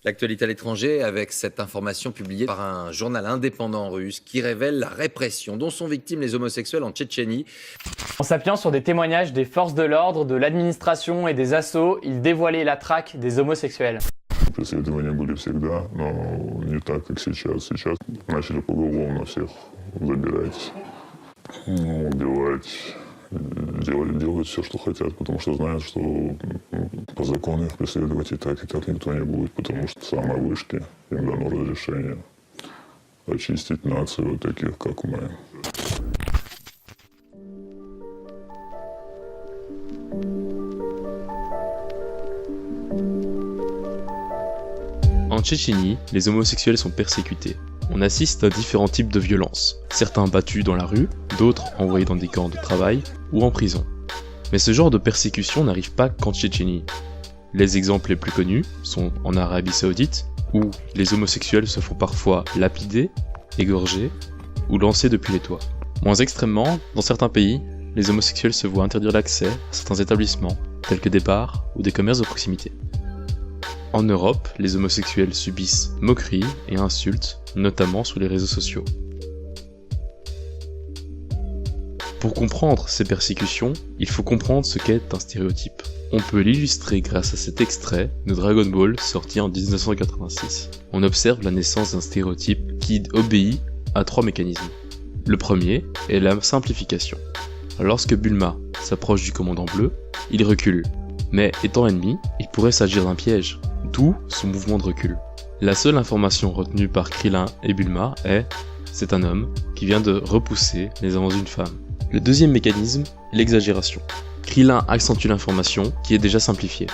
L'actualité à l'étranger avec cette information publiée par un journal indépendant russe qui révèle la répression dont sont victimes les homosexuels en Tchétchénie. En s'appuyant sur des témoignages des forces de l'ordre, de l'administration et des assos, il dévoilait la traque des homosexuels. Преследования были всегда, но не так, как сейчас. Сейчас начали поголовно всех забирать, убивать, делать все, что хотят, потому что знают, что по закону их преследовать и так никто не будет, потому что самые вышки им дано разрешение очистить нацию вот таких, как мы. En Tchétchénie, les homosexuels sont persécutés. On assiste à différents types de violences, certains battus dans la rue, d'autres envoyés dans des camps de travail ou en prison. Mais ce genre de persécution n'arrive pas qu'en Tchétchénie. Les exemples les plus connus sont en Arabie Saoudite, où les homosexuels se font parfois lapider, égorger ou lancer depuis les toits. Moins extrêmement, dans certains pays, les homosexuels se voient interdire l'accès à certains établissements, tels que des bars ou des commerces de proximité. En Europe, les homosexuels subissent moqueries et insultes, notamment sur les réseaux sociaux. Pour comprendre ces persécutions, il faut comprendre ce qu'est un stéréotype. On peut l'illustrer grâce à cet extrait de Dragon Ball sorti en 1986. On observe la naissance d'un stéréotype qui obéit à 3 mécanismes. Le premier est la simplification. Lorsque Bulma s'approche du commandant bleu, il recule. Mais étant ennemi, il pourrait s'agir d'un piège, d'où son mouvement de recul. La seule information retenue par Krillin et Bulma est « c'est un homme qui vient de repousser les avants d'une femme ». Le deuxième mécanisme est l'exagération. Krillin accentue l'information qui est déjà simplifiée.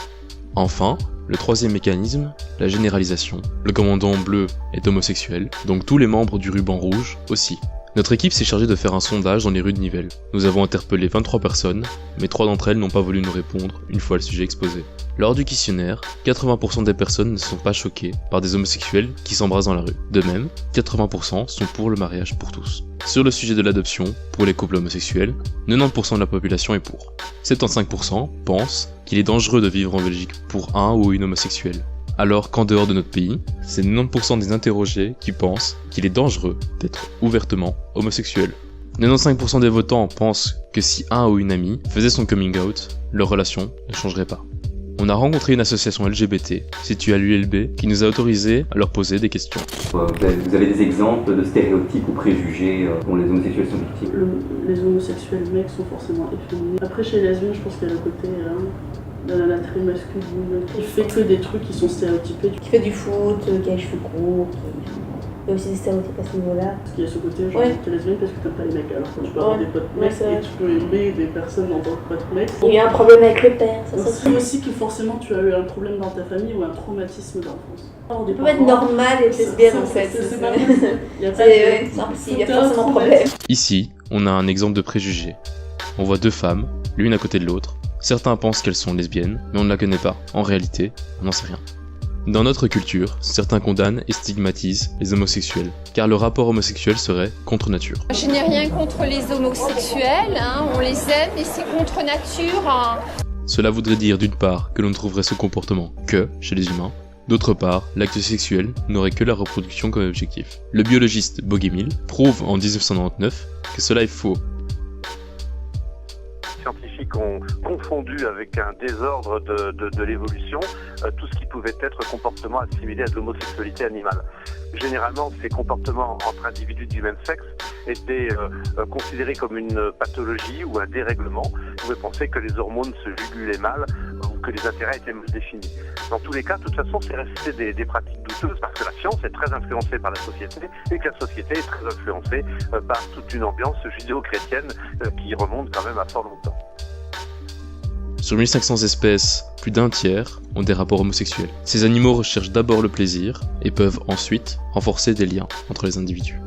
Enfin, le troisième mécanisme, la généralisation. Le commandant bleu est homosexuel, donc tous les membres du ruban rouge aussi. Notre équipe s'est chargée de faire un sondage dans les rues de Nivelles. Nous avons interpellé 23 personnes, mais 3 d'entre elles n'ont pas voulu nous répondre une fois le sujet exposé. Lors du questionnaire, 80% des personnes ne sont pas choquées par des homosexuels qui s'embrassent dans la rue. De même, 80% sont pour le mariage pour tous. Sur le sujet de l'adoption, pour les couples homosexuels, 90% de la population est pour. 75% pensent qu'il est dangereux de vivre en Belgique pour un ou une homosexuelle. Alors qu'en dehors de notre pays, c'est 90% des interrogés qui pensent qu'il est dangereux d'être ouvertement homosexuel. 95% des votants pensent que si un ou une amie faisait son coming out, leur relation ne changerait pas. On a rencontré une association LGBT située à l'ULB qui nous a autorisé à leur poser des questions. Vous avez des exemples de stéréotypes ou préjugés dont les homosexuels sont victimes? Les homosexuels mecs sont forcément efféminés. Après chez les lesbiennes, je pense qu'il y a le côté la très masculine qui fait que des trucs qui sont stéréotypés. Qui fait du foot, qui a les cheveux courts, il y a aussi des stéréotypes à ce niveau-là. Parce qu'il y a ce côté genre t'es lesbienne parce que t'aimes pas les mecs. Alors quand tu peux avoir des potes mecs et tu peux aimer des personnes en tant que potes mecs. Il y a un problème avec le père, ça aussi que forcément tu as eu un problème dans ta famille ou un traumatisme d'enfance. Tu peux être normal et être lesbienne en fait. C'est pas il y a forcément un problème. Ici, on a un exemple de préjugé. On voit 2 femmes, l'une à côté de l'autre. Certains pensent qu'elles sont lesbiennes, mais on ne la connaît pas. En réalité, on n'en sait rien. Dans notre culture, certains condamnent et stigmatisent les homosexuels, car le rapport homosexuel serait contre nature. Je n'ai rien contre les homosexuels, on les aime, mais c'est contre nature. Cela voudrait dire d'une part que l'on ne trouverait ce comportement que chez les humains, d'autre part, l'acte sexuel n'aurait que la reproduction comme objectif. Le biologiste Bogomil prouve en 1999 que cela est faux. Scientifiques ont confondu avec un désordre de l'évolution tout ce qui pouvait être comportement assimilé à de l'homosexualité animale. Généralement, ces comportements entre individus du même sexe étaient considérés comme une pathologie ou un dérèglement. On pouvait penser que les hormones se jugulaient mal ou que les intérêts étaient mal définis. Dans tous les cas, de toute façon, c'est resté des pratiques douteuses parce que la science est très influencée par la société et que la société est très influencée par toute une ambiance judéo-chrétienne qui remonte quand même à fort longtemps. Sur 1500 espèces, plus d'un tiers ont des rapports homosexuels. Ces animaux recherchent d'abord le plaisir et peuvent ensuite renforcer des liens entre les individus.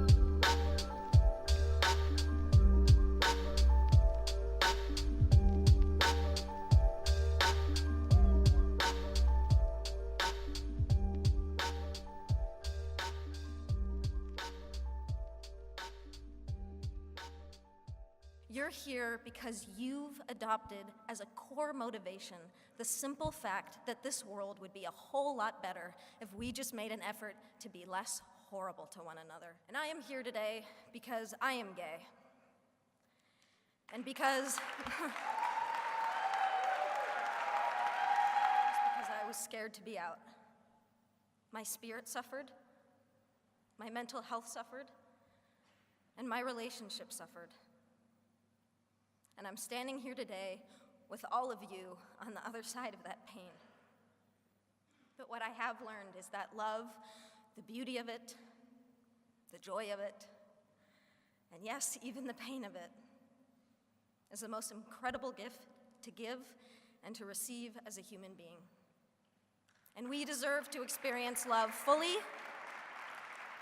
You're here because you've adopted as a core motivation the simple fact that this world would be a whole lot better if we just made an effort to be less horrible to one another. And I am here today because I am gay. And because I was scared to be out. My spirit suffered, my mental health suffered, and my relationship suffered. And I'm standing here today with all of you on the other side of that pain. But what I have learned is that love, the beauty of it, the joy of it, and yes, even the pain of it, is the most incredible gift to give and to receive as a human being. And we deserve to experience love fully,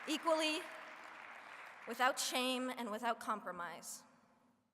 equally, without shame and without compromise.